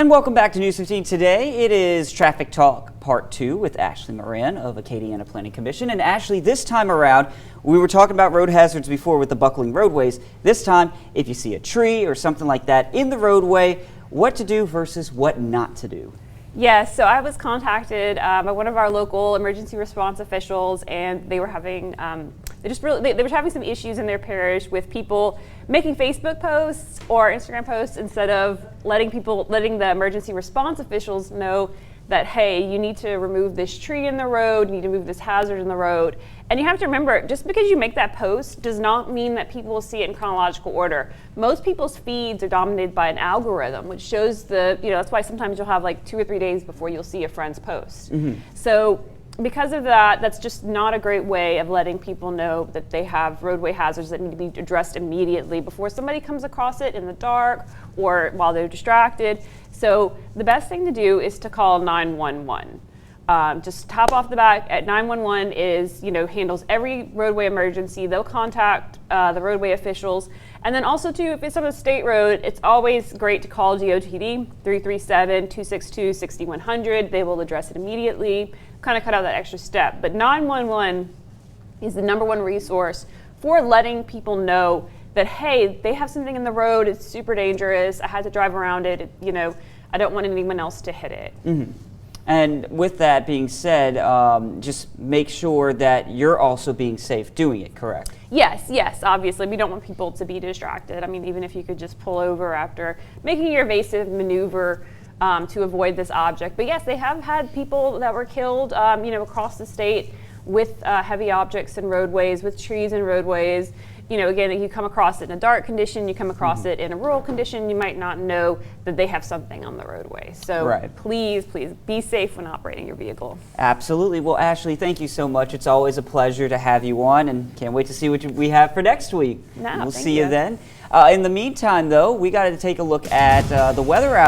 And welcome back to News 15 today. It is Traffic Talk Part 2 with Ashley Moran of Acadiana Planning Commission. And Ashley, this time around, we were talking about road hazards before with the buckling roadways. This time, if you see a tree or something like that in the roadway, what to do versus what not to do. Yes, so I was contacted by one of our local emergency response officials, and they were having they were having some issues in their parish with people making Facebook posts or Instagram posts instead of letting the emergency response officials know that, hey, you need to remove this tree in the road, you need to move this hazard in the road. And you have to remember, just because you make that post does not mean that people will see it in chronological order. Most people's feeds are dominated by an algorithm, which shows that's why sometimes you'll have like 2 or 3 days before you'll see a friend's post. So because of that, that's just not a great way of letting people know that they have roadway hazards that need to be addressed immediately before somebody comes across it in the dark or while they're distracted. So the best thing to do is to call 911. Just top off the bat at 911 handles every roadway emergency. They'll contact the roadway officials. And then also too, if it's on a state road, it's always great to call DOTD 337-262-6100. They will address it immediately, kind of cut out that extra step. But 911 is the #1 resource for letting people know that, hey, they have something in the road, it's super dangerous, I had to drive around it, I don't want anyone else to hit it. And with that being said, just make sure that you're also being safe doing it, correct? Yes, obviously. We don't want people to be distracted. I mean, even if you could just pull over after making your evasive maneuver to avoid this object. But yes, they have had people that were killed, across the state with heavy objects in roadways, with trees in roadways. Again, you come across it in a dark condition, you come across it in a rural condition, you might not know that they have something on the roadway. So please be safe when operating your vehicle. Absolutely. Well, Ashley, thank you so much. It's always a pleasure to have you on, and can't wait to see what we have for next week. We'll see you then. In the meantime, though, we got to take a look at the weather out.